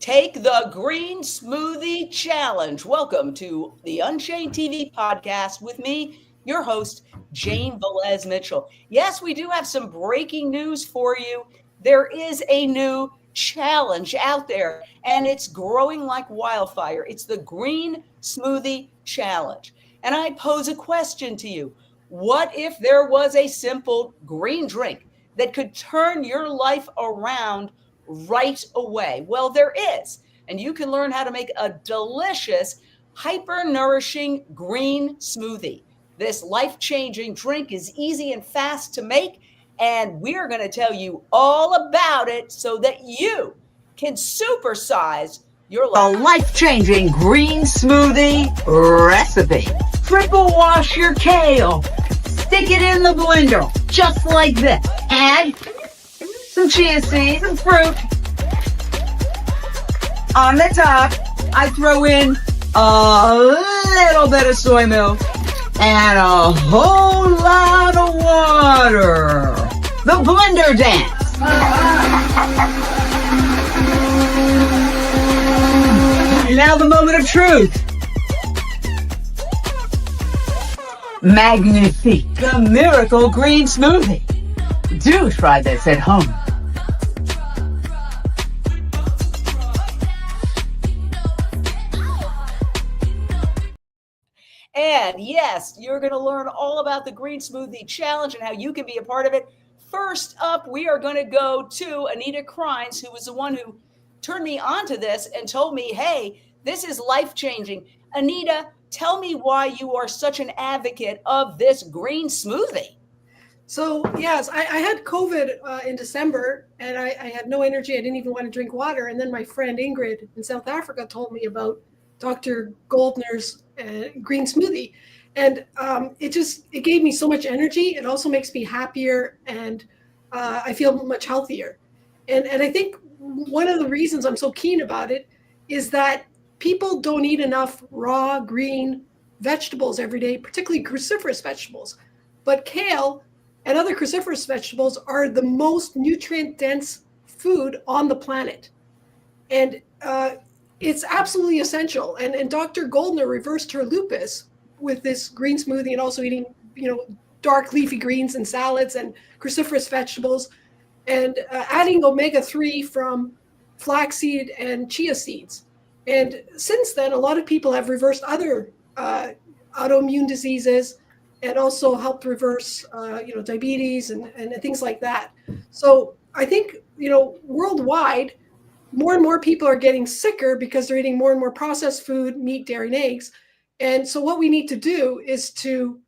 Take the Green Smoothie Challenge. Welcome to the Unchained TV podcast with me, your host, Jane Velez-Mitchell. Yes, we do have some breaking news for you. There is a new challenge out there, and it's growing like wildfire. It's the Green Smoothie Challenge. And I pose a question to you. What if there was a simple green drink that could turn your life around right away? Well, there is. And you can learn how to make a delicious, hyper-nourishing green smoothie. This life-changing drink is easy and fast to make, and we're going to tell you all about it so that you can supersize your life. A life-changing green smoothie recipe. Triple wash your kale. Stick it in the blender, just like this. Add some chia seeds and fruit. On the top, I throw in a little bit of soy milk and a whole lot of water. The blender dance. Now the moment of truth. Magnifique, the miracle green smoothie. Do try this at home. And yes, you're going to learn all about the Green Smoothie Challenge and how you can be a part of it. First up, we are going to go to Anita Krajnc, who was the one who turned me onto this and told me, hey, this is life-changing. Anita, tell me why you are such an advocate of this green smoothie. So, yes, I had COVID in December, and I had no energy. I didn't even want to drink water. And then my friend Ingrid in South Africa told me about Dr. Goldner's green smoothie. And it gave me so much energy. It also makes me happier, and I feel much healthier. And I think one of the reasons I'm so keen about it is that people don't eat enough raw green vegetables every day, particularly cruciferous vegetables. But kale and other cruciferous vegetables are the most nutrient-dense food on the planet. And it's absolutely essential. And Dr. Goldner reversed her lupus with this green smoothie and also eating, dark leafy greens and salads and cruciferous vegetables and adding omega-3 from flaxseed and chia seeds. And since then, a lot of people have reversed other autoimmune diseases and also helped reverse, diabetes and things like that. So I think, worldwide, more and more people are getting sicker because they're eating more and more processed food, meat, dairy, and eggs. And so what we need to do is to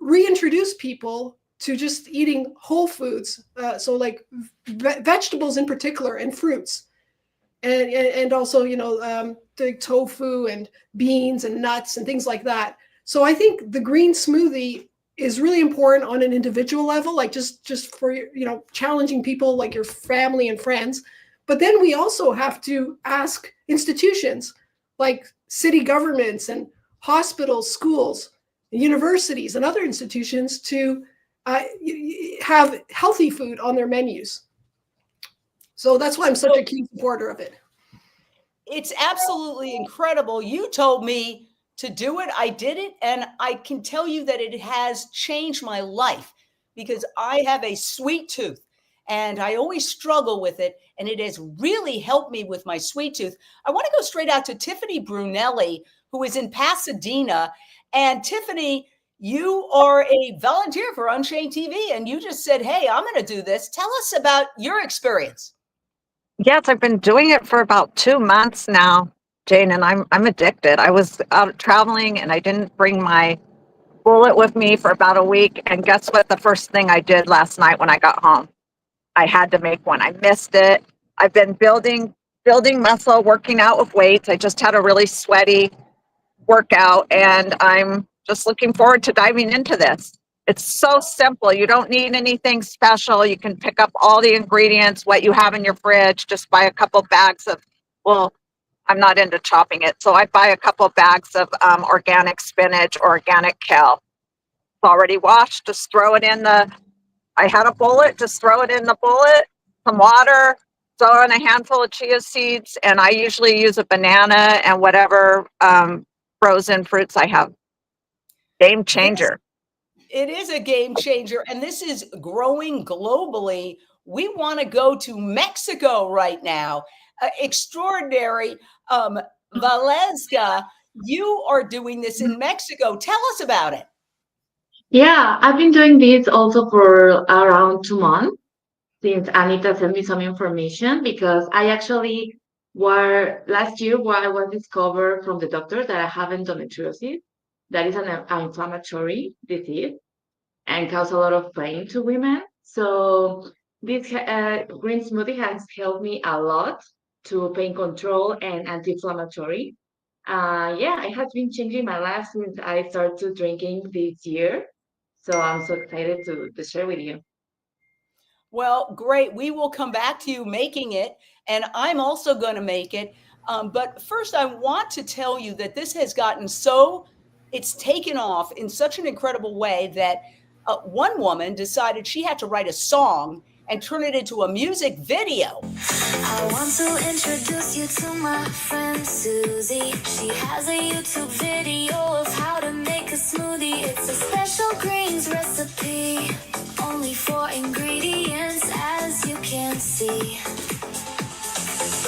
reintroduce people to just eating whole foods. So like vegetables in particular and fruits. And also, the tofu and beans and nuts and things like that. So I think the green smoothie is really important on an individual level, like just for, challenging people like your family and friends. But then we also have to ask institutions like city governments and hospitals, schools, universities, and other institutions to have healthy food on their menus. So that's why I'm such a keen supporter of it. It's absolutely incredible. You told me to do it. I did it. And I can tell you that it has changed my life because I have a sweet tooth and I always struggle with it. And it has really helped me with my sweet tooth. I want to go straight out to Tiffany Brunelli, who is in Pasadena. And Tiffany, you are a volunteer for Unchained TV, and you just said, hey, I'm going to do this. Tell us about your experience. Yes, I've been doing it for about 2 months now, Jane, and I'm addicted. I was out traveling and I didn't bring my bullet with me for about a week. And guess what? The first thing I did last night when I got home, I had to make one. I missed it. I've been building muscle, working out with weights. I just had a really sweaty workout, and I'm just looking forward to diving into this. It's so simple. You don't need anything special. You can pick up all the ingredients, what you have in your fridge, just buy a couple bags of, well, I'm not into chopping it. So I buy a couple bags of organic spinach or organic kale. It's already washed. Just throw it in I had a bullet, just throw it in the bullet, some water, So on a handful of chia seeds, and I usually use a banana and whatever frozen fruits I have. Game changer. It is a game changer, and this is growing globally. We want to go to Mexico right now. Extraordinary. Valeska, you are doing this in Mexico. Tell us about it. Yeah, I've been doing this also for around 2 months since Anita sent me some information because I actually were last year where I was discovered from the doctor that I have endometriosis. That is an inflammatory disease and cause a lot of pain to women. So this green smoothie has helped me a lot to pain control and anti-inflammatory. Yeah, it has been changing my life since I started drinking this year. So I'm so excited to share with you. Well, great. We will come back to you making it, and I'm also going to make it. But first, I want to tell you that this has gotten it's taken off in such an incredible way that one woman decided she had to write a song and turn it into a music video. I want to introduce you to my friend Susie. She has a YouTube video of how to make a smoothie. It's a special greens recipe, only 4 ingredients as you can see.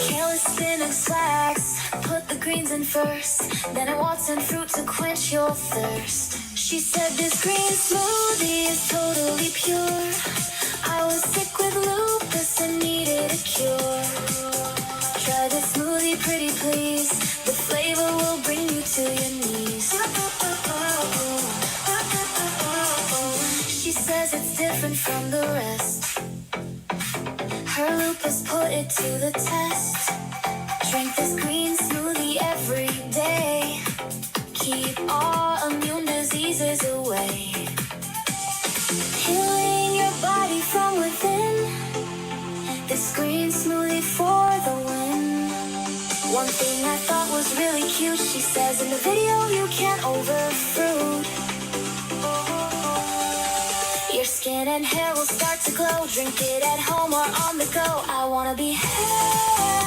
Kale, spinach, flax, put the greens in first, then it walks in fruit to quench your thirst. She said this green smoothie is totally pure. I was sick with lupus and needed a cure. Try this smoothie pretty please, the flavor will bring you to your knees. She says it's different from the rest. Her lupus put it to the test. Drink this green smoothie every day. Keep all immune diseases away. Healing your body from within. This green smoothie for the win. One thing I thought was really cute, she says in the video you can't overfruit. Your skin and hair will start to glow. Drink it at home or on the go. I wanna be healthy,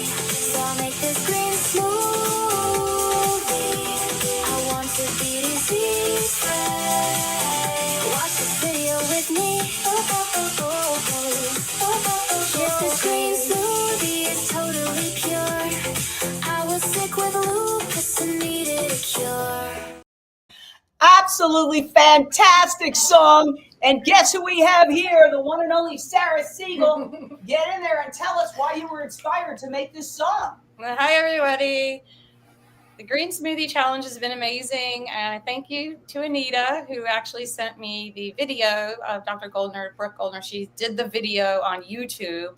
so I'll make this green smoothie. I want to be disease free. Watch this video with me. Yes, this green smoothie is totally pure. I was sick with lupus and needed a cure. Absolutely fantastic song. And guess who we have here? The one and only Sarah Siegel. Get in there and tell us why you were inspired to make this song. Well, hi, everybody. The Green Smoothie Challenge has been amazing. And thank you to Anita, who actually sent me the video of Dr. Goldner, Brooke Goldner. She did the video on YouTube.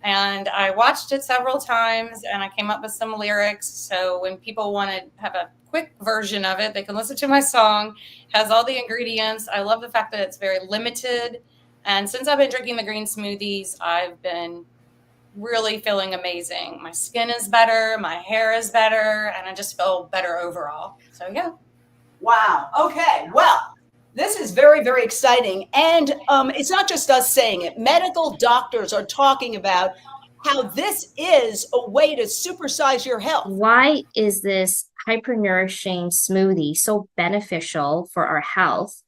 And I watched it several times and I came up with some lyrics. So when people want to have a quick version of it, they can listen to my song. It has all the ingredients. I love the fact that it's very limited. And since I've been drinking the green smoothies, I've been really feeling amazing. My skin is better, my hair is better, and I just feel better overall. So yeah. Wow. Okay. Well, this is very, very exciting. And it's not just us saying it. Medical doctors are talking about how this is a way to supersize your health. Why is this hyper-nourishing smoothie so beneficial for our health?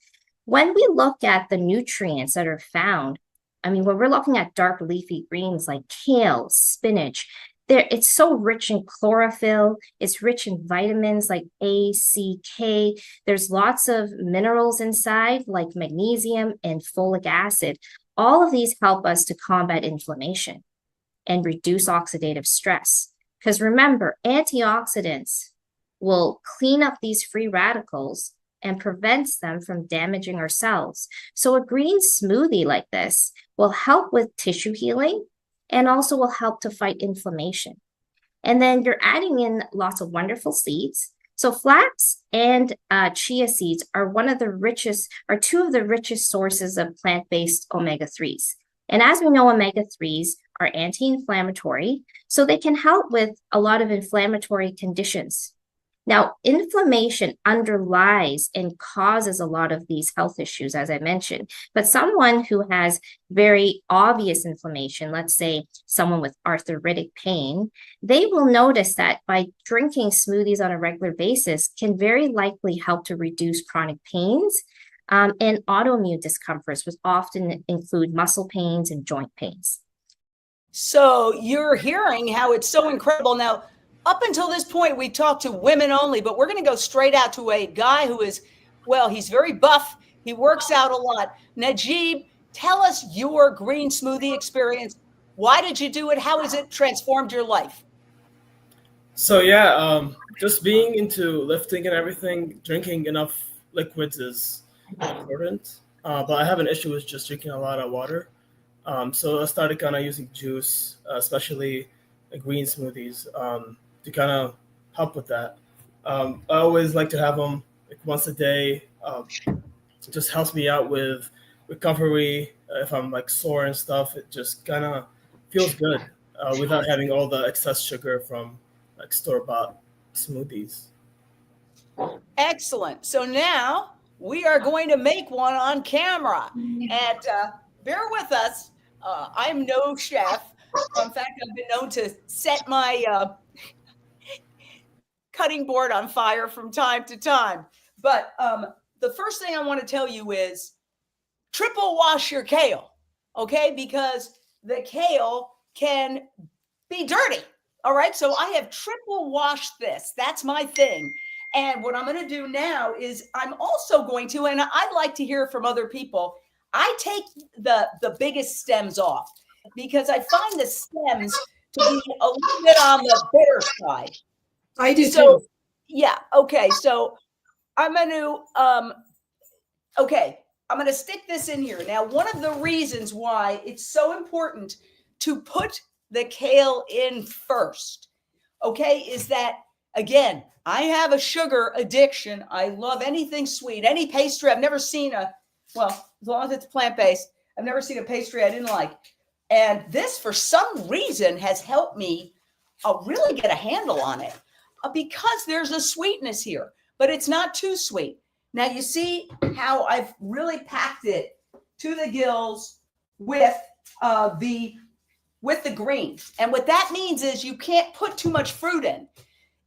When we look at the nutrients that are found, I mean, when we're looking at dark leafy greens like kale, spinach, it's so rich in chlorophyll. It's rich in vitamins like A, C, K. There's lots of minerals inside like magnesium and folic acid. All of these help us to combat inflammation and reduce oxidative stress. Because remember, antioxidants will clean up these free radicals and prevents them from damaging our cells. So a green smoothie like this will help with tissue healing and also will help to fight inflammation. And then you're adding in lots of wonderful seeds. So flax and chia seeds are two of the richest sources of plant-based omega-3s. And as we know, omega-3s are anti-inflammatory, so they can help with a lot of inflammatory conditions. Now, inflammation underlies and causes a lot of these health issues, as I mentioned. But someone who has very obvious inflammation, let's say someone with arthritic pain, they will notice that by drinking smoothies on a regular basis can very likely help to reduce chronic pains and autoimmune discomforts, which often include muscle pains and joint pains. So you're hearing how it's so incredible. Now, up until this point, we talked to women only, but we're going to go straight out to a guy who is, well, he's very buff. He works out a lot. Najib, tell us your green smoothie experience. Why did you do it? How has it transformed your life? So yeah, just being into lifting and everything, drinking enough liquids is important. But I have an issue with just drinking a lot of water. So I started kind of using juice, especially green smoothies, to kind of help with that. I always like to have them like once a day. It just helps me out with recovery. If I'm like sore and stuff, it just kind of feels good without having all the excess sugar from like store-bought smoothies. Excellent. So now we are going to make one on camera. And bear with us. I'm no chef. In fact, I've been known to set my cutting board on fire from time to time. But the first thing I want to tell you is triple wash your kale, okay? Because the kale can be dirty, all right? So I have triple washed this. That's my thing. And what I'm going to do now is I'm also going to, and I like to hear from other people, I take the biggest stems off because I find the stems to be a little bit on the bitter side. I do So, too. yeah, okay. So I'm going to stick this in here. Now, one of the reasons why it's so important to put the kale in first, okay, is that, again, I have a sugar addiction. I love anything sweet, any pastry. I've never seen well, as long as it's plant-based, I've never seen a pastry I didn't like. And this, for some reason, has helped me really get a handle on it because there's a sweetness here, but it's not too sweet. Now, you see how I've really packed it to the gills with the greens. And what that means is you can't put too much fruit in.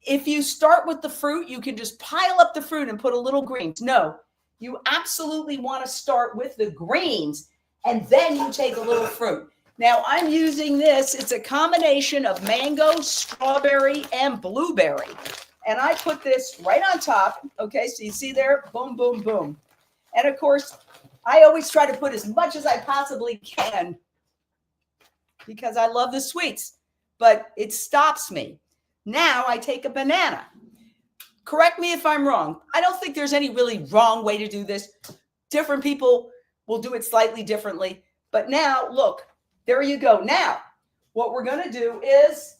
If you start with the fruit, you can just pile up the fruit and put a little greens. No, you absolutely want to start with the greens and then you take a little fruit. Now I'm using this. It's a combination of mango, strawberry, and blueberry. And I put this right on top. Okay, so you see there, boom, boom, boom. And of course, I always try to put as much as I possibly can because I love the sweets, but it stops me. Now I take a banana. Correct me if I'm wrong. I don't think there's any really wrong way to do this. Different people will do it slightly differently. But now, look, there you go. Now, what we're going to do is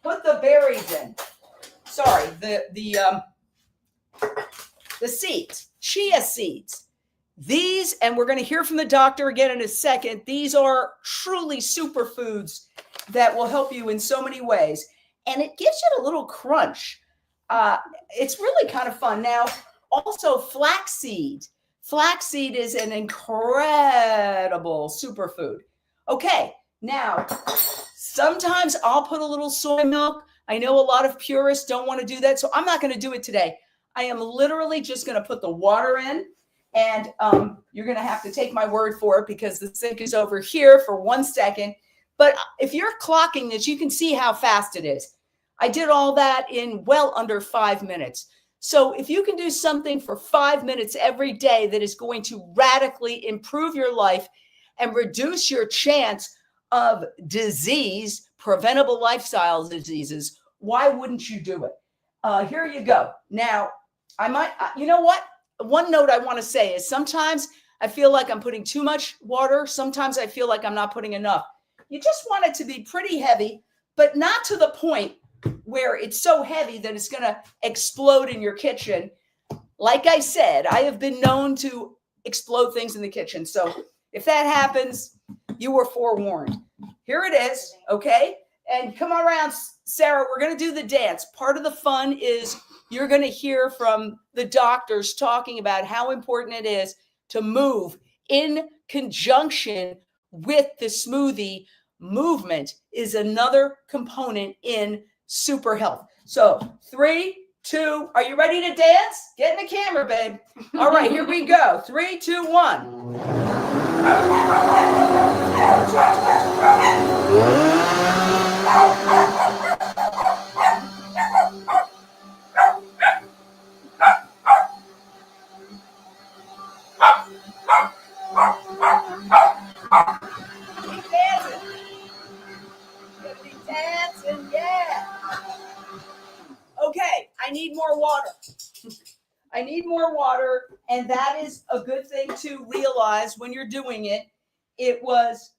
put the berries in. Sorry, the seeds, chia seeds. These, and we're going to hear from the doctor again in a second, these are truly superfoods that will help you in so many ways. And it gives you a little crunch. It's really kind of fun. Now, also flaxseed. Flaxseed is an incredible superfood. Okay, now, sometimes I'll put a little soy milk. I know a lot of purists don't want to do that, so I'm not going to do it today. I am literally just going to put the water in, and you're going to have to take my word for it because the sink is over here for 1 second. But if you're clocking this, you can see how fast it is. I did all that in well under 5 minutes. So if you can do something for 5 minutes every day that is going to radically improve your life and reduce your chance of disease, preventable lifestyle diseases, why wouldn't you do it? Here you go. Now, you know what? One note I want to say is sometimes I feel like I'm putting too much water. Sometimes I feel like I'm not putting enough. You just want it to be pretty heavy, but not to the point where it's so heavy that it's going to explode in your kitchen. Like I said, I have been known to explode things in the kitchen. So if that happens, you were forewarned. Here it is, okay? And come on around, Sarah. We're going to do the dance. Part of the fun is you're going to hear from the doctors talking about how important it is to move in conjunction with the smoothie movement is another component in super health. So 3, 2, are you ready to dance? Get in the camera, babe. All right, here we go. 3, 2, 1. Dancing, yeah. Okay, I need more water. I need more water, and that is a good thing to realize when you're doing it. It was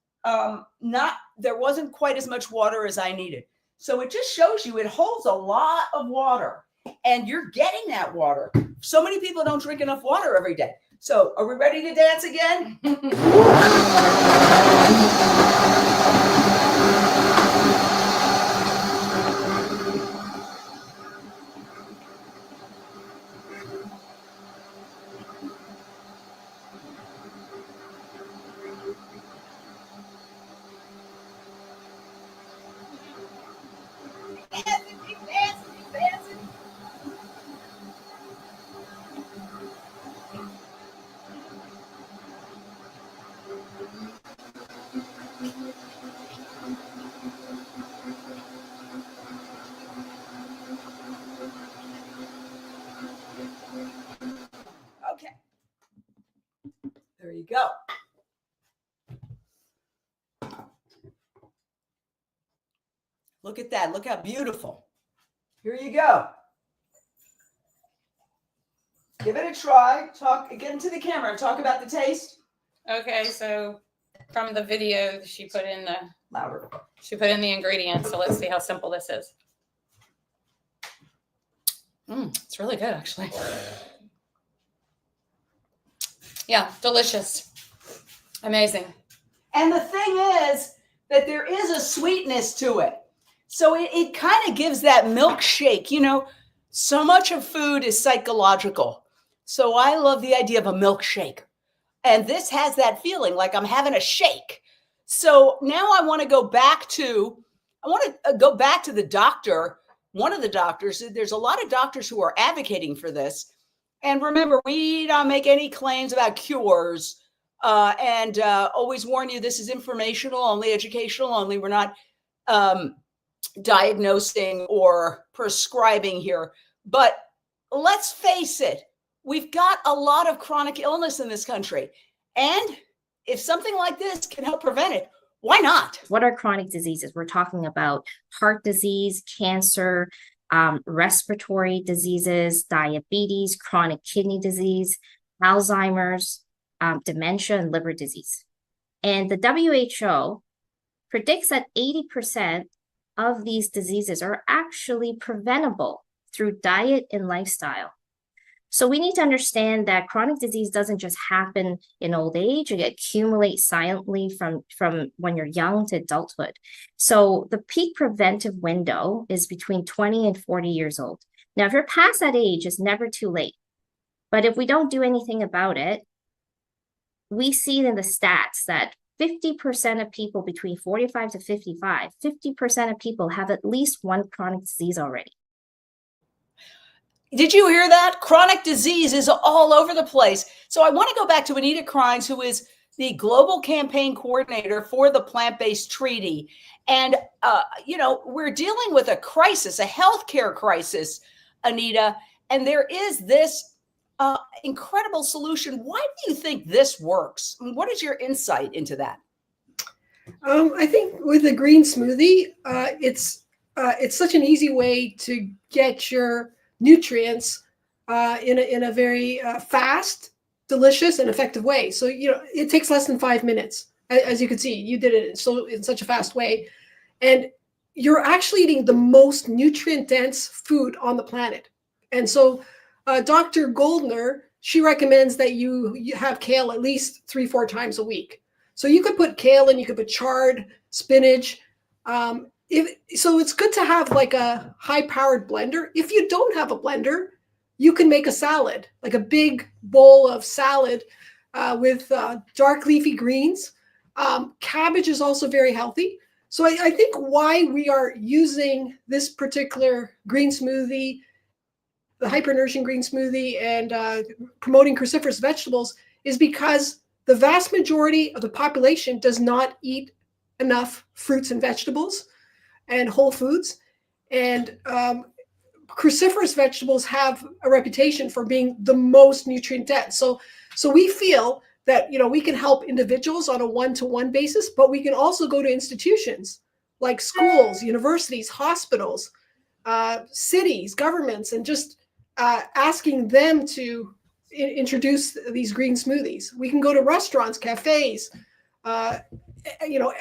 there wasn't quite as much water as I needed. So it just shows you it holds a lot of water, and you're getting that water. So many people don't drink enough water every day. So are we ready to dance again? Okay. There you go. Look at that. Look how beautiful. Here you go. Give it a try. Get into the camera and talk about the taste. Okay, so from the video, she put in the Louder. ingredients. So let's see how simple this is. It's really good, actually. Yeah, delicious. Amazing. And the thing is that there is a sweetness to it. So it kind of gives that milkshake. You know, so much of food is psychological. So I love the idea of a milkshake. And this has that feeling like I'm having a shake. So now I want to go back to the doctor. One of the doctors, there's a lot of doctors who are advocating for this. And remember, we don't make any claims about cures and always warn you, this is informational only, educational only. We're not diagnosing or prescribing here. But let's face it, we've got a lot of chronic illness in this country. And if something like this can help prevent it, why not? What are chronic diseases? We're talking about heart disease, cancer, respiratory diseases, diabetes, chronic kidney disease, Alzheimer's, dementia, and liver disease. And the WHO predicts that 80% of these diseases are actually preventable through diet and lifestyle. So we need to understand that chronic disease doesn't just happen in old age. It accumulates silently from when you're young to adulthood. So the peak preventive window is between 20 and 40 years old. Now, if you're past that age, it's never too late. But if we don't do anything about it, we see in the stats that 50% of people between 45 to 55, 50% of people have at least one chronic disease already. Did you hear that? Chronic disease is all over the place. So I want to go back to Anita Krajnc, who is the global campaign coordinator for the plant-based treaty. And, we're dealing with a crisis, a healthcare crisis, Anita. And there is this incredible solution. Why do you think this works? I mean, what is your insight into that? I think with the green smoothie, it's such an easy way to get your nutrients in a very fast, delicious, and effective way. So it takes less than 5 minutes. As you can see, you did it in such a fast way, and you're actually eating the most nutrient dense food on the planet. And so Dr. Goldner, she recommends that you have kale at least 3-4 times a week. So you could put kale in, you could put chard, spinach, So it's good to have like a high-powered blender. If you don't have a blender, you can make a salad, like a big bowl of salad with dark leafy greens. Cabbage is also very healthy. So I think why we are using this particular green smoothie, the hyper-nourishing green smoothie, and promoting cruciferous vegetables is because the vast majority of the population does not eat enough fruits and vegetables and whole foods. And cruciferous vegetables have a reputation for being the most nutrient dense. So we feel that, you know, we can help individuals on a one-to-one basis, but we can also go to institutions like schools, universities, hospitals, cities, governments, and just asking them to introduce these green smoothies. We can go to restaurants, cafes, you know,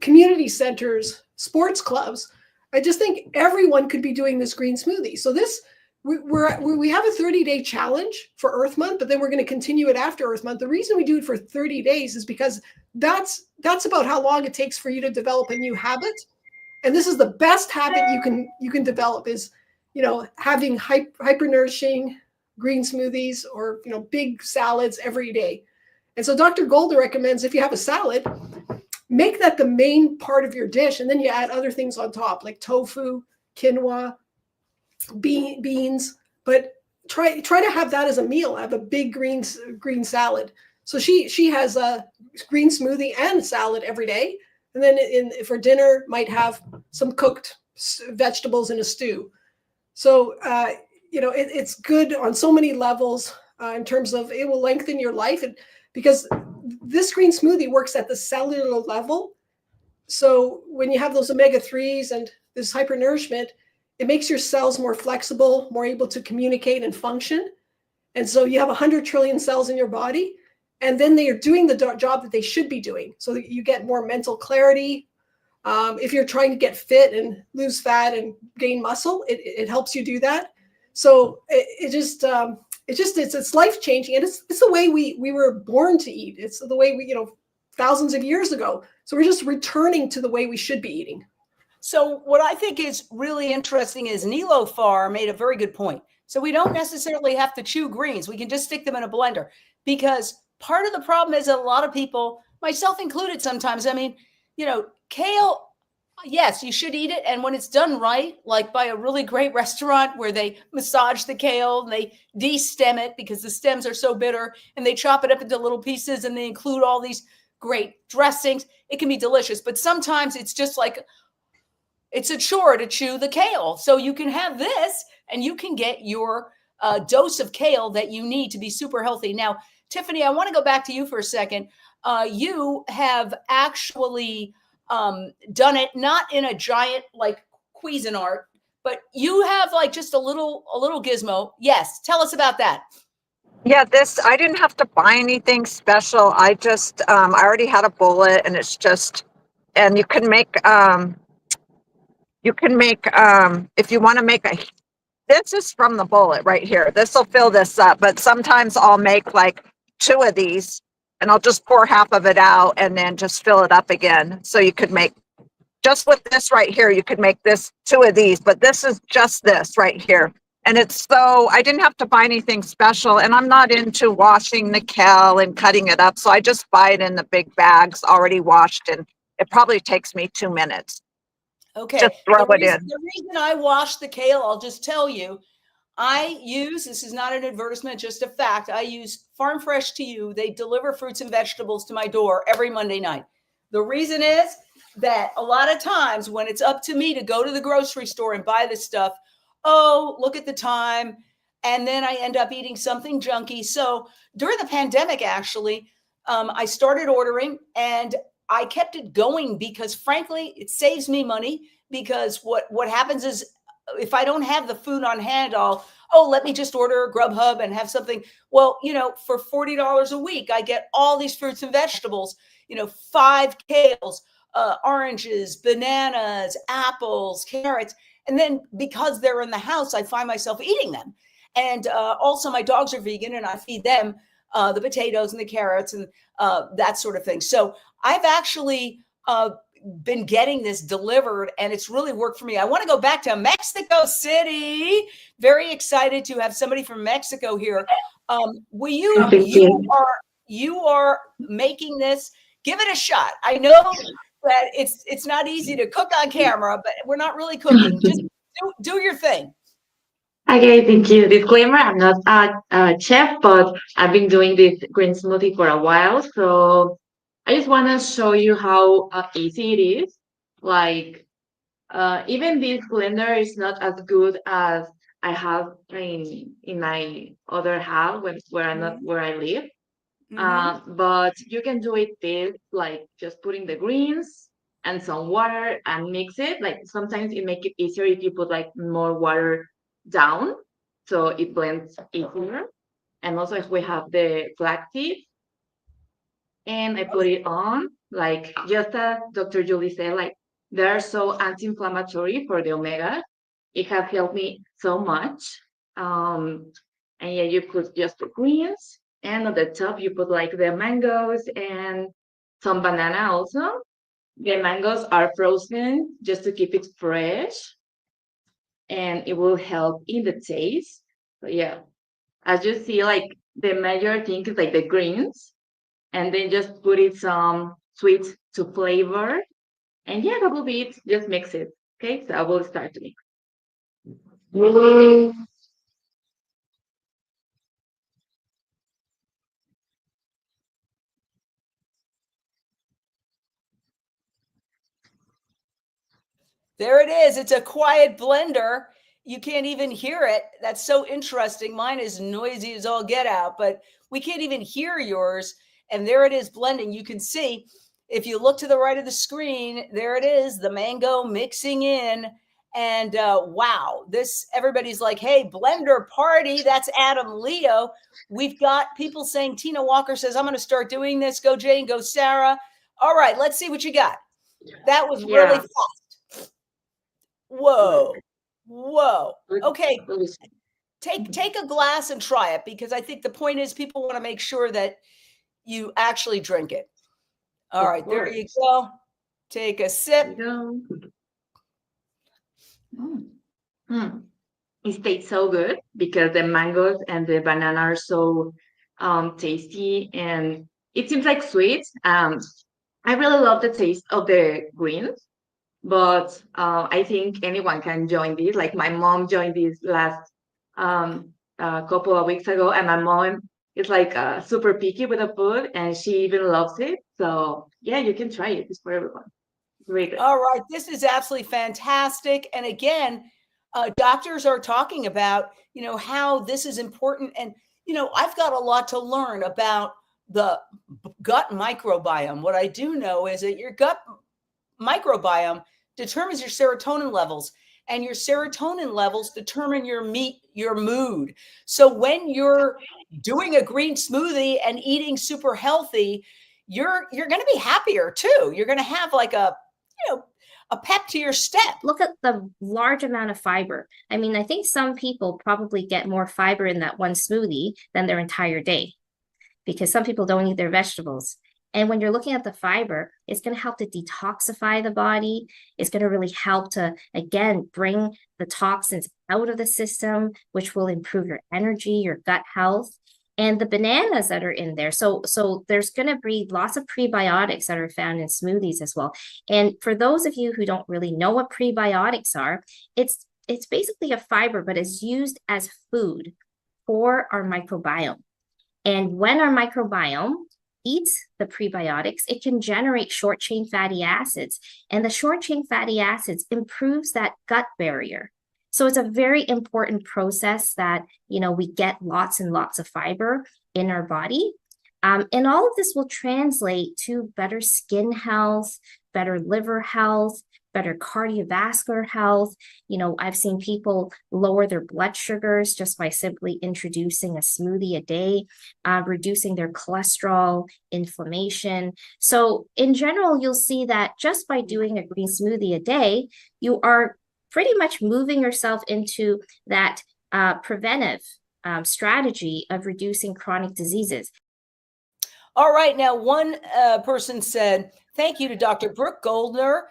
community centers, sports clubs. I just think everyone could be doing this green smoothie. So we have a 30-day challenge for Earth Month, but then we're going to continue it after Earth Month. The reason we do it for 30 days is because that's about how long it takes for you to develop a new habit. And this is the best habit you can develop is, you know, having hyper nourishing green smoothies or, you know, big salads every day. And so Dr. Goldner recommends if you have a salad, make that the main part of your dish, and then you add other things on top like tofu, quinoa, beans, but try to have that as a meal. Have a big green salad. So she has a green smoothie and salad every day, and then for dinner might have some cooked vegetables in a stew. So you know, it's good on so many levels in terms of it will lengthen your life, and because this green smoothie works at the cellular level. So when you have those omega-3s and this hypernourishment, it makes your cells more flexible, more able to communicate and function. And so you have 100 trillion cells in your body, and then they are doing the job that they should be doing. So that you get more mental clarity. If you're trying to get fit and lose fat and gain muscle, it helps you do that. So it's life changing, and it's the way we were born to eat. It's the way we, you know, thousands of years ago. So we're just returning to the way we should be eating. So what I think is really interesting is Nilofar made a very good point. So we don't necessarily have to chew greens. We can just stick them in a blender, because part of the problem is a lot of people, myself included sometimes, I mean, you know, kale, yes, you should eat it. And when it's done right, like by a really great restaurant where they massage the kale and they de-stem it because the stems are so bitter, and they chop it up into little pieces and they include all these great dressings, it can be delicious. But sometimes it's just like, it's a chore to chew the kale. So you can have this and you can get your dose of kale that you need to be super healthy. Now, Tiffany, I want to go back to you for a second. You have actually done it not in a giant like Cuisinart, but you have like just a little gizmo. Yes, tell us about that. Yeah, I didn't have to buy anything special. I just, I already had a bullet, and it's just, and you can make, if you want to make this is from the bullet right here. This will fill this up, but sometimes I'll make like 2 of these, and I'll just pour half of it out and then just fill it up again. So you could make, just with this right here, you could make 2 of these, but this is just this right here. And I didn't have to buy anything special, and I'm not into washing the kale and cutting it up. So I just buy it in the big bags already washed, and it probably takes me 2 minutes. Okay. Just throw it in. The reason I wash the kale, I'll just tell you, this is not an advertisement, just a fact. I use Farm Fresh to You. They deliver fruits and vegetables to my door every Monday night. The reason is that a lot of times when it's up to me to go to the grocery store and buy this stuff, oh, look at the time. And then I end up eating something junky. So during the pandemic, actually, I started ordering, and I kept it going because, frankly, it saves me money. Because what happens is, if I don't have the food on hand, let me just order a Grubhub and have something. Well, you know, for $40 a week, I get all these fruits and vegetables, you know, 5 kales, oranges, bananas, apples, carrots. And then because they're in the house, I find myself eating them. And also my dogs are vegan, and I feed them the potatoes and the carrots and that sort of thing. So I've actually been getting this delivered, and it's really worked for me. I want to go back to Mexico City. Very excited to have somebody from Mexico here. Will you are making this? Give it a shot. I know that it's not easy to cook on camera, but we're not really cooking. Just do your thing. Okay, thank you. Disclaimer, I'm not a chef, but I've been doing this green smoothie for a while. So I just want to show you how easy it is. Like, even this blender is not as good as I have in my other house where I live. But you can do it this, like just putting the greens and some water and mix it. Like sometimes it make it easier if you put like more water down, so it blends easier. And also if we have the black tea, and I put it on, like just as Dr. Julie said, like they're so anti-inflammatory for the omega. It has helped me so much. And yeah, you put just the greens, and on the top you put like the mangoes and some banana also. The mangoes are frozen just to keep it fresh, and it will help in the taste. So yeah, as you see, like the major thing is like the greens, and then just put it some sweet to flavor. And yeah, that will be it. Just mix it. Okay, so I will start to mix. There it is. It's a quiet blender. You can't even hear it. That's so interesting. Mine is noisy as all get out, but we can't even hear yours. And there it is blending. You can see if you look to the right of the screen, there it is, the mango mixing in. And wow, this everybody's like, hey, blender party. That's Adam Leo. We've got people saying, Tina Walker says, I'm going to start doing this. Go Jane, go Sarah. All right, let's see what you got. That was really fast. Whoa. Okay. Take a glass and try it, because I think the point is people want to make sure that you actually drink it. All right, there you go. Take a sip. It tastes so good because the mangoes and the banana are so tasty, and it seems like sweet. I really love the taste of the greens, but I think anyone can join this. Like my mom joined this last couple of weeks ago, and my mom is like super picky with the food, and she even loves it. So yeah, you can try it. It's for everyone. It's really good. All right, this is absolutely fantastic. And again, doctors are talking about, how this is important. And, I've got a lot to learn about the gut microbiome. What I do know is that your gut microbiome determines your serotonin levels, and your serotonin levels determine your mood. So when you're doing a green smoothie and eating super healthy, you're going to be happier too. You're going to have like a pep to your step. Look at the large amount of fiber. I mean, I think some people probably get more fiber in that one smoothie than their entire day, because some people don't eat their vegetables. And when you're looking at the fiber, it's going to help to detoxify the body. It's going to really help to, again, bring the toxins out of the system, which will improve your energy, your gut health, and the bananas that are in there. So there's going to be lots of prebiotics that are found in smoothies as well. And for those of you who don't really know what prebiotics are, it's basically a fiber, but it's used as food for our microbiome. And when our microbiome eats the prebiotics, it can generate short chain fatty acids. And the short chain fatty acids improves that gut barrier. So it's a very important process that, we get lots and lots of fiber in our body. And all of this will translate to better skin health, better liver health, better cardiovascular health. I've seen people lower their blood sugars just by simply introducing a smoothie a day, reducing their cholesterol, inflammation. So in general, you'll see that just by doing a green smoothie a day, you are pretty much moving yourself into that preventive strategy of reducing chronic diseases. All right. Now, one person said, thank you to Dr. Brooke Goldner,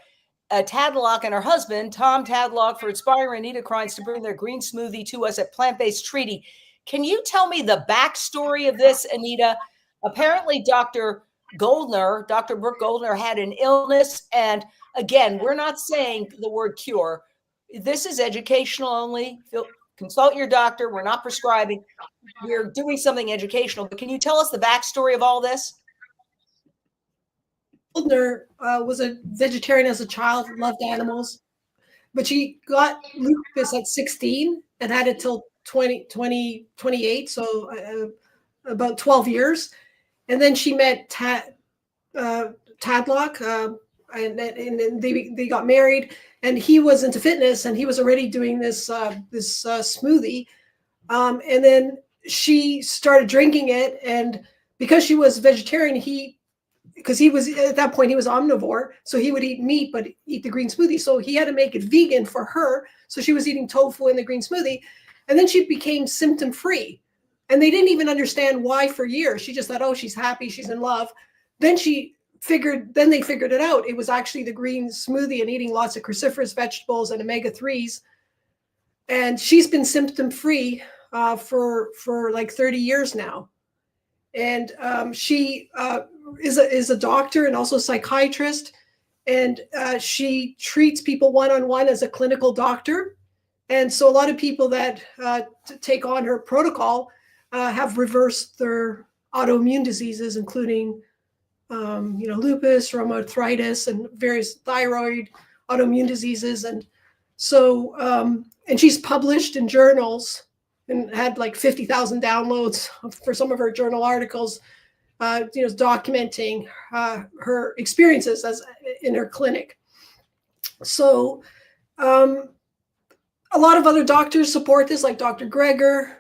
Tadlock, and her husband, Tom Tadlock, for inspiring Anita Krajnc to bring their green smoothie to us at Plant-Based Treaty. Can you tell me the backstory of this, Anita? Apparently, Dr. Brooke Goldner, had an illness. And again, we're not saying the word cure. This is educational only. Consult your doctor. We're not prescribing. We're doing something educational. But can you tell us the backstory of all this? Goldner was a vegetarian as a child, loved animals, but she got lupus at 16 and had it till 28, so about 12 years. And then she met Tadlock, and they got married, and he was into fitness, and he was already doing this smoothie. And then she started drinking it, and because she was vegetarian, because he was at that point, he was omnivore, so he would eat meat but eat the green smoothie. So he had to make it vegan for her. So she was eating tofu in the green smoothie, and then she became symptom free. And they didn't even understand why for years. She just thought, oh, she's happy, she's in love. Then they figured it out. It was actually the green smoothie and eating lots of cruciferous vegetables and omega-3s. And she's been symptom free for like 30 years now. And she is a doctor and also a psychiatrist. And she treats people one-on-one as a clinical doctor. And so a lot of people that take on her protocol have reversed their autoimmune diseases, including lupus, rheumatoid arthritis, and various thyroid autoimmune diseases. And so, and she's published in journals and had like 50,000 downloads for some of her journal articles, documenting her experiences in her clinic. So a lot of other doctors support this, like Dr. Greger.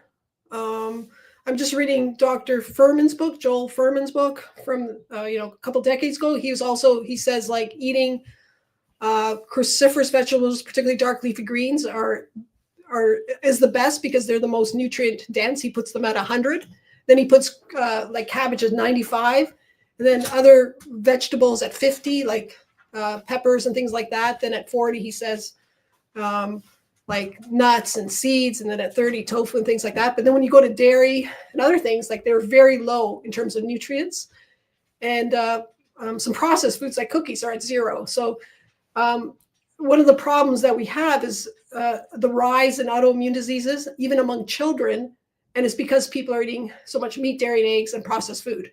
I'm just reading Dr. Furman's book, Joel Furman's book from a couple decades ago. He says like eating cruciferous vegetables, particularly dark leafy greens, is the best because they're the most nutrient dense. He puts them at 100. Then he puts like cabbage at 95, and then other vegetables at 50, like peppers and things like that. Then at 40, he says like nuts and seeds, and then at 30, tofu and things like that. But then when you go to dairy and other things, like they're very low in terms of nutrients. And some processed foods like cookies are at 0. So one of the problems that we have is the rise in autoimmune diseases, even among children. And it's because people are eating so much meat, dairy, and eggs and processed food.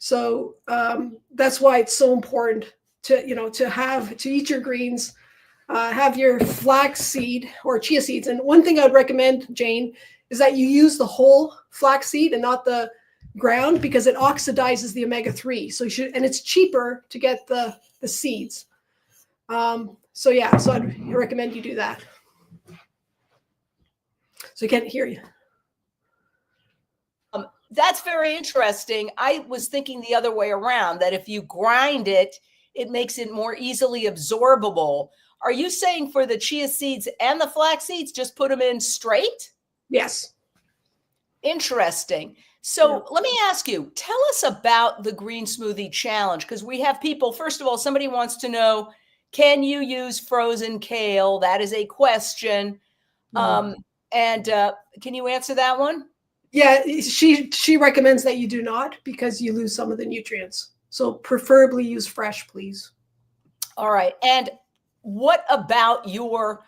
So that's why it's so important to eat your greens, have your flax seed or chia seeds. And one thing I would recommend, Jane, is that you use the whole flax seed and not the ground, because it oxidizes the omega-3. So and it's cheaper to get the seeds. So I'd recommend you do that. So I can't hear you. That's very interesting. I was thinking the other way around, that if you grind it, it makes it more easily absorbable. Are you saying for the chia seeds and the flax seeds, just put them in straight? Yes. Interesting. So Let me ask you, tell us about the Green Smoothie Challenge, because we have people, first of all, somebody wants to know, can you use frozen kale? That is a question. And can you answer that one? Yeah, she recommends that you do not, because you lose some of the nutrients. So preferably use fresh, please. All right. And what about your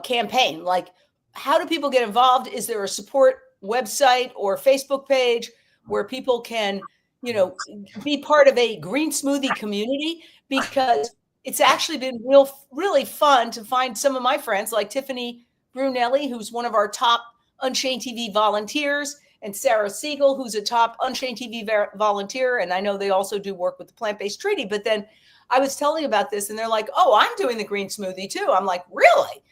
campaign? Like, how do people get involved? Is there a support website or Facebook page where people can, be part of a green smoothie community? Because it's actually been really fun to find some of my friends like Tiffany Brunelli, who's one of our top Unchained TV volunteers, and Sarah Siegel, who's a top Unchained TV volunteer. And I know they also do work with the Plant-Based Treaty. But then I was telling about this and they're like, oh, I'm doing the green smoothie too. I'm like, really?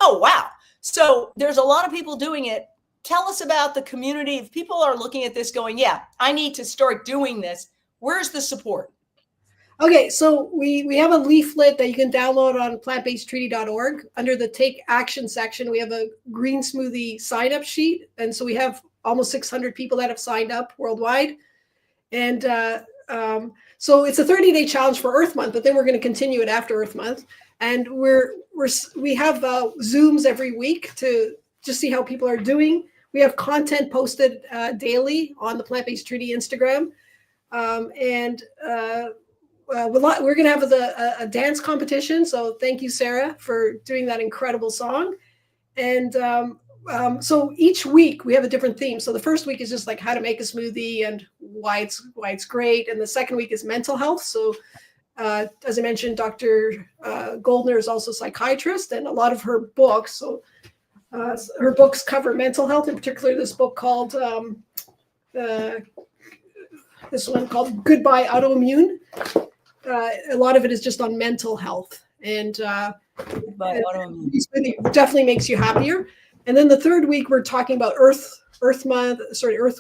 Oh, wow. So there's a lot of people doing it. Tell us about the community. If people are looking at this going, yeah, I need to start doing this, where's the support? Okay, so we have a leaflet that you can download on plantbasedtreaty.org. Under the Take Action section, we have a green smoothie sign-up sheet. And so we have almost 600 people that have signed up worldwide. And so it's a 30-day challenge for Earth Month, but then we're going to continue it after Earth Month. And we have Zooms every week to just see how people are doing. We have content posted daily on the Plant-Based Treaty Instagram. We're going to have a dance competition. So thank you, Sarah, for doing that incredible song. And so each week we have a different theme. So the first week is just like how to make a smoothie and why it's great. And the second week is mental health. So as I mentioned, Dr. Goldner is also a psychiatrist, and a lot of her books. So her books cover mental health, in particular this book called this one called Goodbye Autoimmune. A lot of it is just on mental health, and it definitely makes you happier. And then the third week we're talking about Earth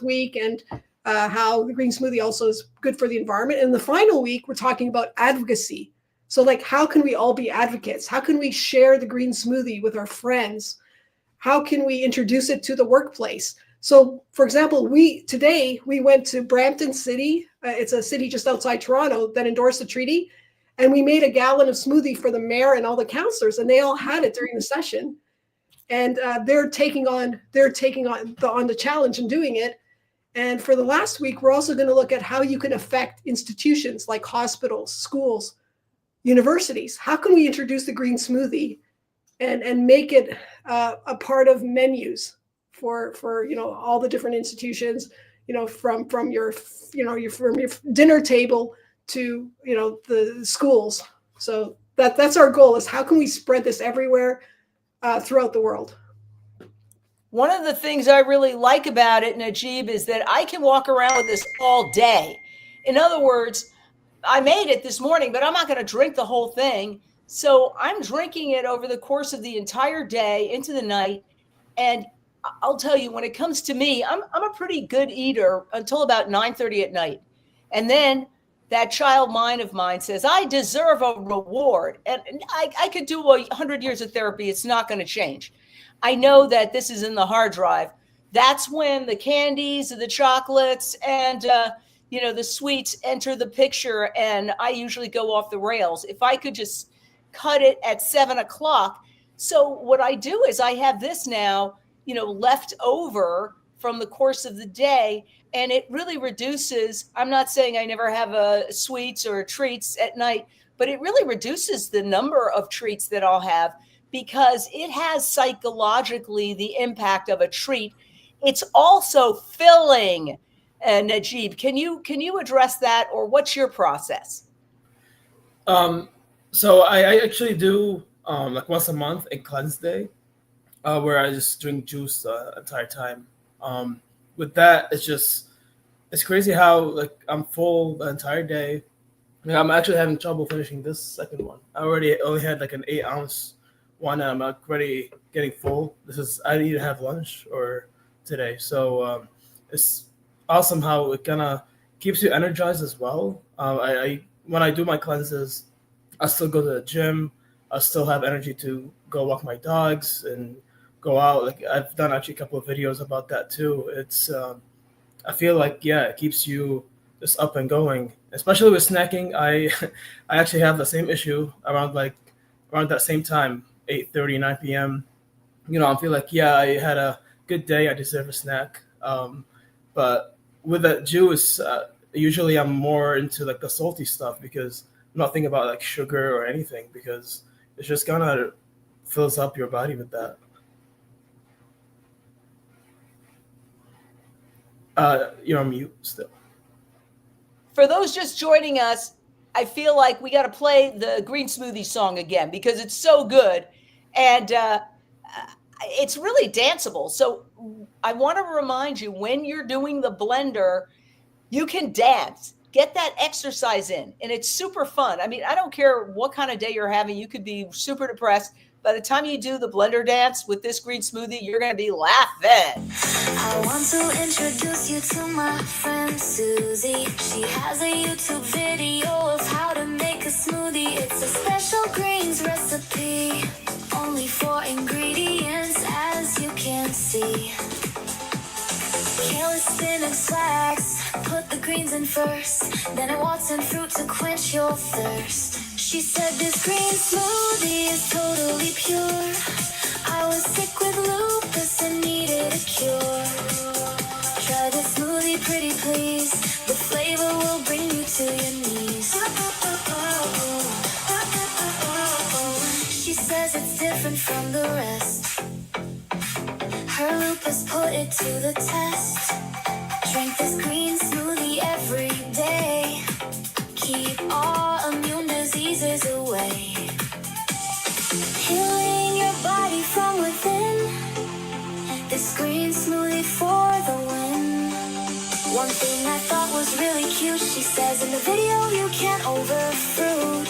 Week, and how the green smoothie also is good for the environment. And the final week we're talking about advocacy. So like, how can we all be advocates? How can we share the green smoothie with our friends? How can we introduce it to the workplace? So, for example, today we went to Brampton City. It's a city just outside Toronto that endorsed the treaty. And we made a gallon of smoothie for the mayor and all the councillors, and they all had it during the session. And they're taking on the challenge and doing it. And for the last week, we're also going to look at how you can affect institutions like hospitals, schools, universities. How can we introduce the green smoothie and make it a part of menus for all the different institutions, from your dinner table to the schools. So that's our goal, is how can we spread this everywhere throughout the world. One of the things I really like about it, Najib, is that I can walk around with this all day. In other words, I made it this morning, but I'm not going to drink the whole thing. So I'm drinking it over the course of the entire day into the night. And I'll tell you, when it comes to me, I'm a pretty good eater until about 9:30 at night. And then that child mind of mine says, I deserve a reward. And I could do 100 years of therapy. It's not going to change. I know that this is in the hard drive. That's when the candies, the chocolates, and the sweets enter the picture, and I usually go off the rails. If I could just cut it at 7 o'clock. So what I do is I have this now, left over from the course of the day, and it really reduces. I'm not saying I never have sweets or treats at night, but it really reduces the number of treats that I'll have, because it has psychologically the impact of a treat. It's also filling. And Najib, can you address that, or what's your process? So I actually do like once a month a cleanse day, where I just drink juice the entire time. With that, it's crazy how like I'm full the entire day. I'm actually having trouble finishing this second one. I already only had like an 8-ounce one, and I'm like already getting full. I didn't even have lunch or today, so it's awesome how it kind of keeps you energized as well. When I do my cleanses, I still go to the gym. I still have energy to go walk my dogs and go out. Like, I've done actually a couple of videos about that too. It's I feel like, it keeps you just up and going. Especially with snacking, I actually have the same issue around that same time, 8:30, 9 p.m. I feel like, I had a good day. I deserve a snack. But with that juice, usually I'm more into like the salty stuff, because I'm not thinking about like sugar or anything, because it's just kind of fills up your body with that. You're on mute still. For those just joining us, I feel like we got to play the Green Smoothie song again, because it's so good, and it's really danceable. So I want to remind you, when you're doing the blender, you can dance, get that exercise in, and it's super fun. I mean, I don't care what kind of day you're having. You could be super depressed. By the time you do the blender dance with this green smoothie, you're going to be laughing. I want to introduce you to my friend Susie. She has a YouTube video of how to make a smoothie. It's a special greens recipe, only 4 ingredients, as you can see. Kale, spinach, flax, put the greens in first. Then I want some fruit to quench your thirst. She said this green smoothie is totally pure. I was sick with lupus and needed a cure. Try this smoothie pretty please. The flavor will bring you to your knees. She says it's different from the rest. Her lupus put it to the test. Drink this green smoothie every day. Keep all immune diseases away. Healing your body from within. This green smoothie for the win. One thing I thought was really cute, she says in the video you can't overfruit.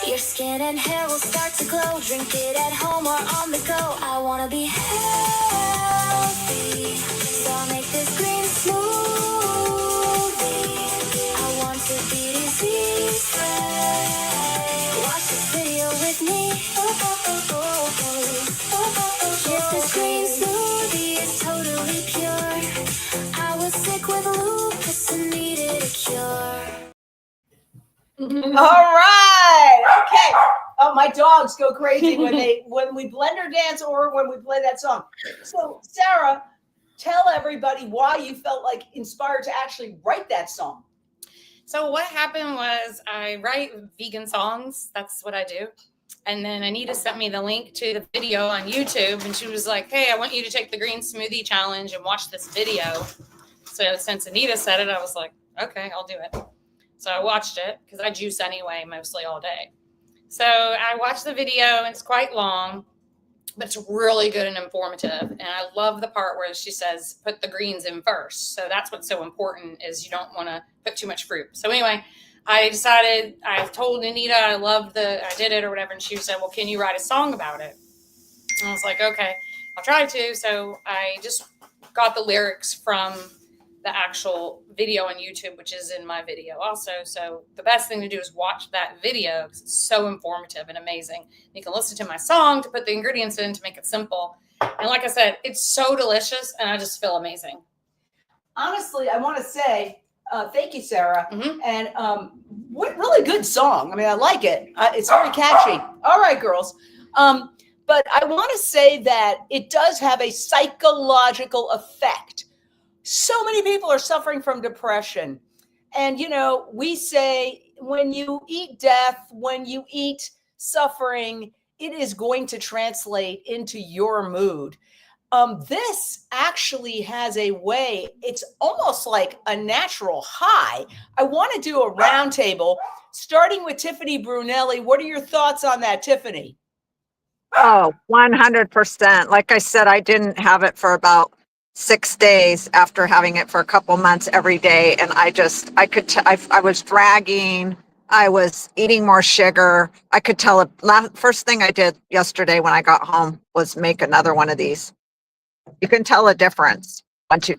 Your skin and hair will start to glow. Drink it at home or on the go. I wanna be healthy, so I'll make this green smoothie. I want to be disease-free. Watch this video with me. Yes, this green smoothie is totally pure. I was sick with lupus and needed a cure. All right. Okay. Oh, my dogs go crazy when we blender dance or when we play that song. So, Sarah, tell everybody why you felt like inspired to actually write that song. So what happened was I write vegan songs. That's what I do. And then Anita sent me the link to the video on YouTube, and she was like, hey, I want you to take the green smoothie challenge and watch this video. So since Anita said it, I was like, okay, I'll do it. So I watched it because I juice anyway, mostly all day. So I watched the video, and it's quite long, but it's really good and informative. And I love the part where she says, put the greens in first. So that's what's so important, is you don't want to put too much fruit. So anyway, I decided, I told Anita I did it or whatever. And she said, well, can you write a song about it? And I was like, okay, I'll try to. So I just got the lyrics from the actual video on YouTube, which is in my video also. So the best thing to do is watch that video because it's so informative and amazing. You can listen to my song to put the ingredients in to make it simple. And like I said, it's so delicious and I just feel amazing. Honestly, I want to say thank you, Sarah. Mm-hmm. And really good song. I mean, I like it. It's very catchy. All right, girls. But I want to say that it does have a psychological effect. So many people are suffering from depression. And, we say when you eat death, when you eat suffering, it is going to translate into your mood. This actually has a way, it's almost like a natural high. I want to do a roundtable, starting with Tiffany Brunelli. What are your thoughts on that, Tiffany? Oh, 100%. Like I said, I didn't have it for about 6 days after having it for a couple months every day. And I was dragging. I was eating more sugar. I could tell it. First thing I did yesterday when I got home was make another one of these. You can tell a difference once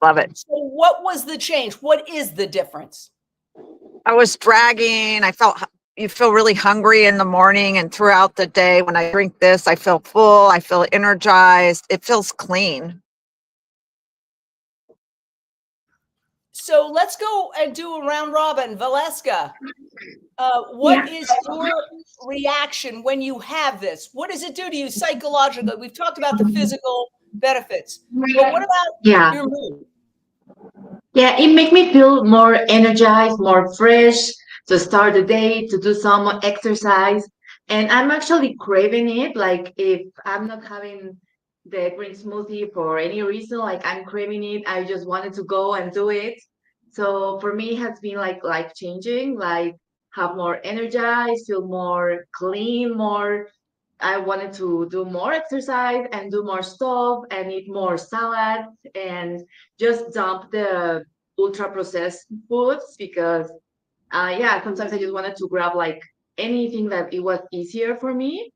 love it. So what was the change? What is the difference? I was dragging. You feel really hungry in the morning and throughout the day. When I drink this, I feel full. I feel energized. It feels clean. So let's go and do a round robin. Valeska, what is your reaction when you have this? What does it do to you psychologically? We've talked about the physical benefits, but what about your mood? Yeah, it makes me feel more energized, more fresh to start the day, to do some exercise. And I'm actually craving it. Like if I'm not having the green smoothie for any reason, like I'm craving it, I just wanted to go and do it. So for me, it has been like life changing, like have more energized, feel more clean, I wanted to do more exercise and do more stuff and eat more salad and just dump the ultra processed foods because sometimes I just wanted to grab like anything that it was easier for me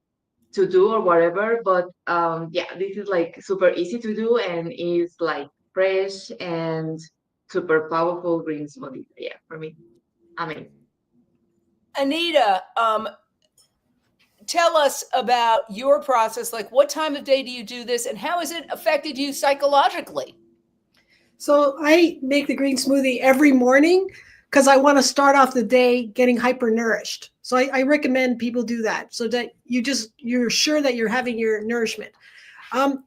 to do or whatever. But this is like super easy to do and is like fresh and super powerful green smoothie. Yeah, for me, amazing. Anita, tell us about your process. Like, what time of day do you do this, and how has it affected you psychologically? So I make the green smoothie every morning because I want to start off the day getting hyper nourished. So I recommend people do that so that you're sure that you're having your nourishment.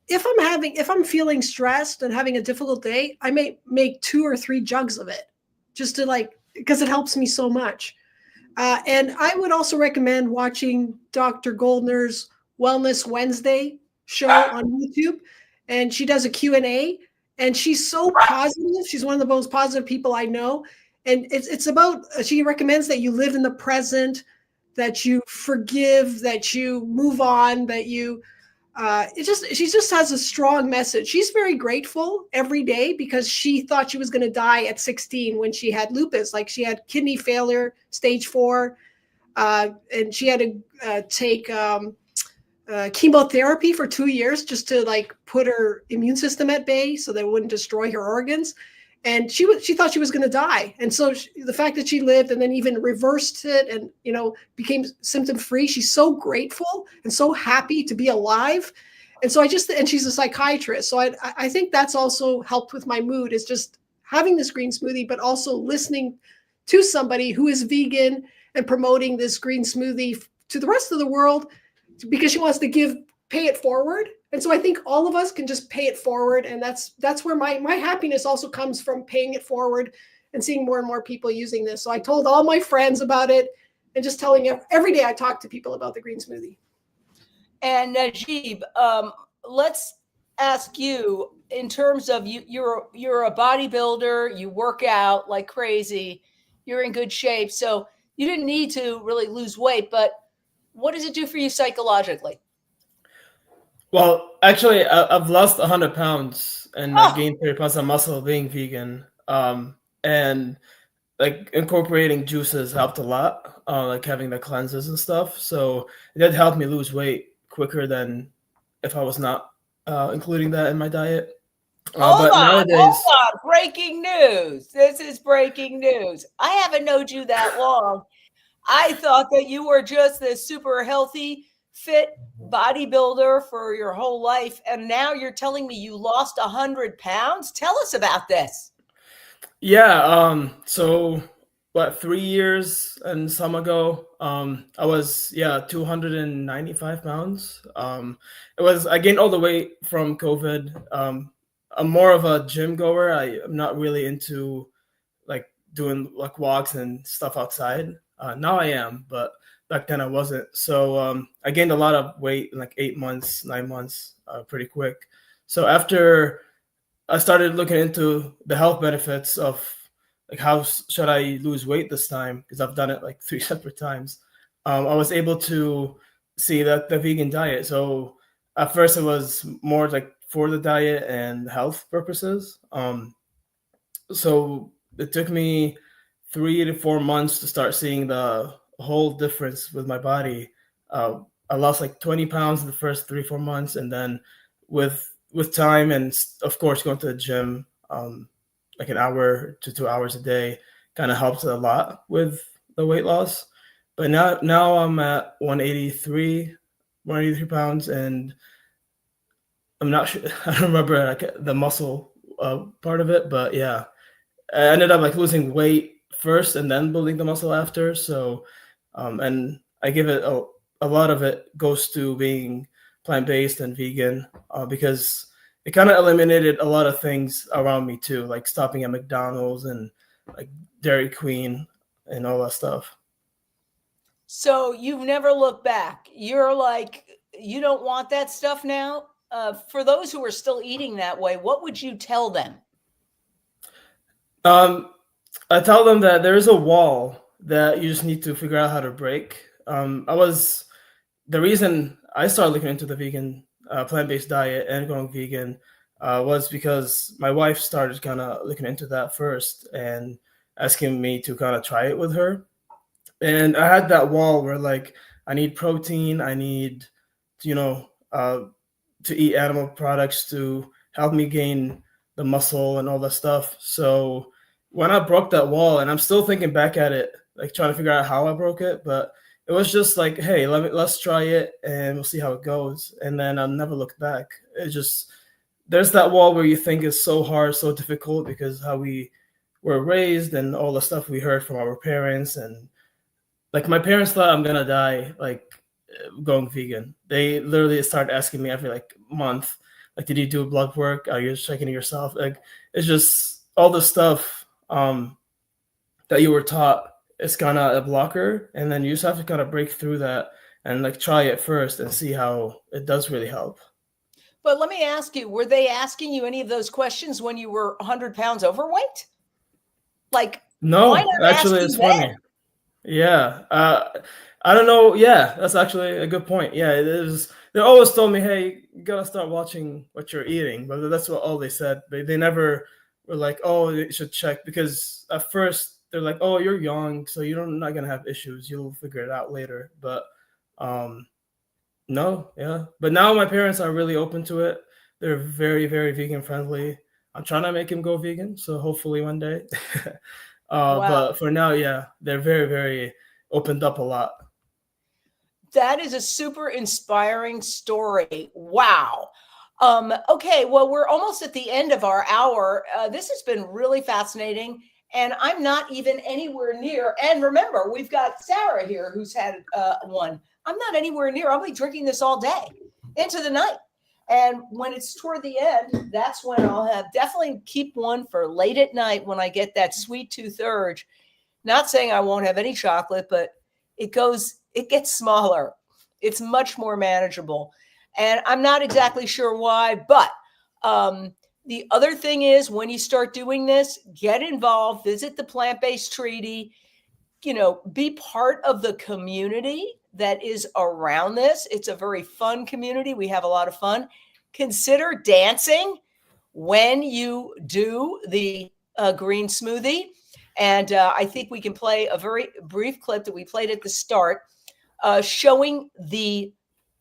If I'm feeling stressed and having a difficult day, I may make 2 or 3 jugs of it just to because it helps me so much. And I would also recommend watching Dr. Goldner's Wellness Wednesday show on YouTube. And she does a Q&A, and she's so positive. She's one of the most positive people I know. And it's about, she recommends that you live in the present, that you forgive, that you move on, that you, she just has a strong message. She's very grateful every day because she thought she was going to die at 16 when she had lupus. Like, she had kidney failure, stage 4, and she had to take chemotherapy for 2 years just to put her immune system at bay so they wouldn't destroy her organs. And she thought she was going to die. And so the fact that she lived and then even reversed it and, became symptom free, she's so grateful and so happy to be alive. And so and she's a psychiatrist. So I think that's also helped with my mood, is just having this green smoothie, but also listening to somebody who is vegan and promoting this green smoothie to the rest of the world, because she wants to pay it forward. And so I think all of us can just pay it forward. And that's where my happiness also comes, from paying it forward and seeing more and more people using this. So I told all my friends about it, and just telling every day I talk to people about the green smoothie. And Najib, let's ask you, in terms of you're a bodybuilder, you work out like crazy, you're in good shape. So you didn't need to really lose weight, but what does it do for you psychologically? Well, actually, I've lost 100 pounds and I've gained 30 pounds of muscle being vegan. And incorporating juices helped a lot, like having the cleanses and stuff. So it did help me lose weight quicker than if I was not including that in my diet. Hold on. Breaking news. This is breaking news. I haven't known you that long. I thought that you were just this super healthy, fit bodybuilder for your whole life. And now you're telling me you lost 100 pounds? Tell us about this. Yeah. So 3 years and some ago, I was 295 pounds. I gained all the weight from COVID. I'm more of a gym goer. I'm not really into doing walks and stuff outside. Now I am, but back then I wasn't. So I gained a lot of weight in 8 months, 9 months, pretty quick. So after I started looking into the health benefits of how should I lose weight this time, because I've done it 3 separate times, I was able to see that the vegan diet. So at first it was more for the diet and health purposes. So it took me 3 to 4 months to start seeing the whole difference with my body. I lost 20 pounds in the first 3-4 months, and then with time and of course going to the gym, an hour to 2 hours a day kind of helped a lot with the weight loss. But now I'm at 183 pounds, and I'm not sure. I don't remember the muscle part of it, but yeah, I ended up losing weight first and then building the muscle after. So, and I give it a lot of it goes to being plant-based and vegan, because it kind of eliminated a lot of things around me too, like stopping at McDonald's and Dairy Queen and all that stuff. So you've never looked back. You're you don't want that stuff now. For those who are still eating that way, what would you tell them? I tell them that there is a wall that you just need to figure out how to break. The reason I started looking into the vegan, plant-based diet and going vegan was because my wife started kind of looking into that first and asking me to kind of try it with her. And I had that wall where I need protein, I need, to eat animal products to help me gain the muscle and all that stuff. So when I broke that wall, and I'm still thinking back at it, trying to figure out how I broke it, but it was just like, hey, let's try it and we'll see how it goes. And then I'll never look back. It just, there's that wall where you think is so hard, so difficult because how we were raised and all the stuff we heard from our parents. And like my parents thought I'm gonna die like going vegan. They literally started asking me every like month, like, did you do blood work? Are you checking yourself? Like, it's just all the stuff that you were taught is kind of a blocker, and then you just have to kind of break through that and like try it first and see how it does really help. But let me ask you, were they asking you any of those questions when you were 100 pounds overweight? Like, no, why not actually, ask it's you funny. then? Yeah, I don't know. Yeah, that's actually a good point. Yeah, it is. They always told me, hey, you gotta start watching what you're eating, but that's what all they said. They never were like, oh, you should check, because at first they're like, oh, you're young, so you're not gonna have issues. You'll figure it out later. But no, yeah. But now my parents are really open to it. They're very, very vegan friendly. I'm trying to make him go vegan, so hopefully one day. Wow. But for now, yeah, they're very, very opened up a lot. That is a super inspiring story. Wow. Okay, well, we're almost at the end of our hour. This has been really fascinating, and I'm not even anywhere near. And remember, we've got Sarah here who's had one. I'm not anywhere near. I'll be drinking this all day into the night. And when it's toward the end, that's when I'll have definitely keep one for late at night when I get that sweet tooth urge. Not saying I won't have any chocolate, but it gets smaller. It's much more manageable. And I'm not exactly sure why, but the other thing is, when you start doing this, get involved, visit the Plant-Based Treaty, be part of the community that is around this. It's a very fun community. We have a lot of fun. Consider dancing when you do the green smoothie. And I think we can play a very brief clip that we played at the start showing the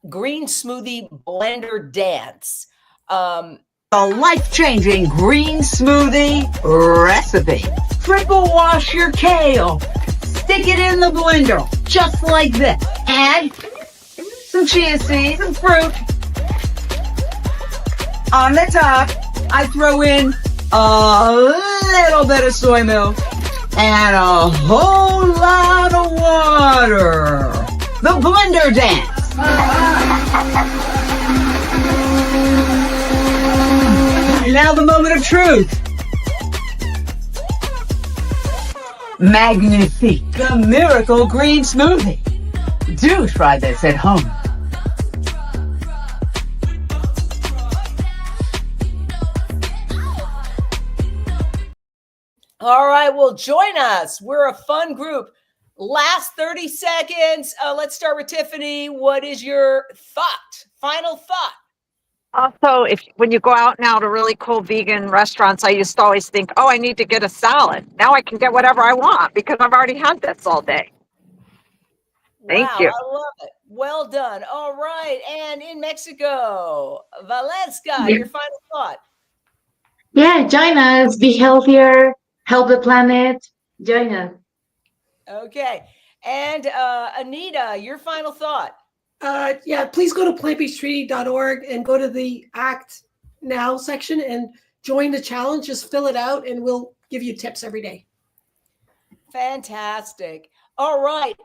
green smoothie blender dance. A life-changing green smoothie recipe. Triple wash your kale. Stick it in the blender, just like this. Add some chia seeds and fruit. On the top, I throw in a little bit of soy milk and a whole lot of water. The blender dance. Now the moment of truth. Magnifique, the miracle green smoothie. Do try this at home. All right, well, join us. We're a fun group. Last 30 seconds. Let's start with Tiffany. What is your final thought? Also, when you go out now to really cool vegan restaurants, I used to always think, oh, I need to get a salad. Now I can get whatever I want because I've already had this all day. Thank you. I love it. Well done. All right. And in Mexico, Valeska, your final thought. Yeah, join us. Be healthier. Help the planet. Join us. Okay. And Anita, your final thought. Yeah, please go to plantbasedtreaty.org and go to the Act Now section and join the challenge. Just fill it out and we'll give you tips every day. Fantastic. All right.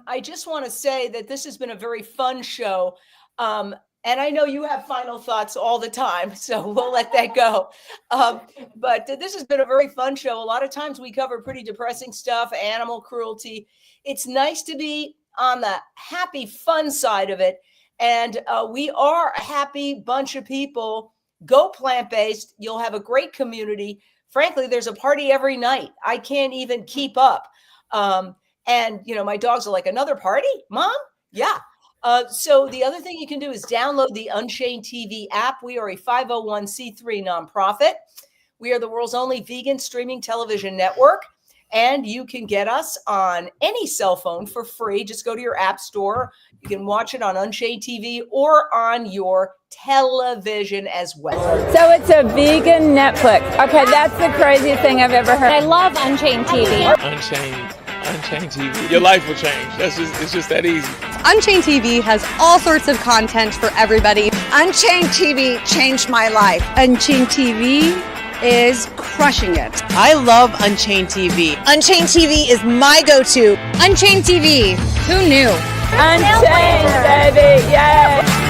I just want to say that this has been a very fun show. And I know you have final thoughts all the time, so we'll let that go. But this has been a very fun show. A lot of times we cover pretty depressing stuff, animal cruelty. It's nice to be on the happy, fun side of it. And we are a happy bunch of people. Go plant-based. You'll have a great community. Frankly, there's a party every night. I can't even keep up. And, my dogs are like, another party, Mom? Yeah. So the other thing you can do is download the Unchained TV app. We are a 501c3 nonprofit. We are the world's only vegan streaming television network. And you can get us on any cell phone for free. Just go to your app store. You can watch it on Unchained TV or on your television as well. So it's a vegan Netflix. Okay, that's the craziest thing I've ever heard. I love Unchained TV. Unchained Unchained TV. Your life will change. It's just that easy. Unchained TV has all sorts of content for everybody. Unchained TV changed my life. Unchained TV is crushing it. I love Unchained TV. Unchained TV is my go-to. Unchained TV. Who knew? Unchained, baby. Yes.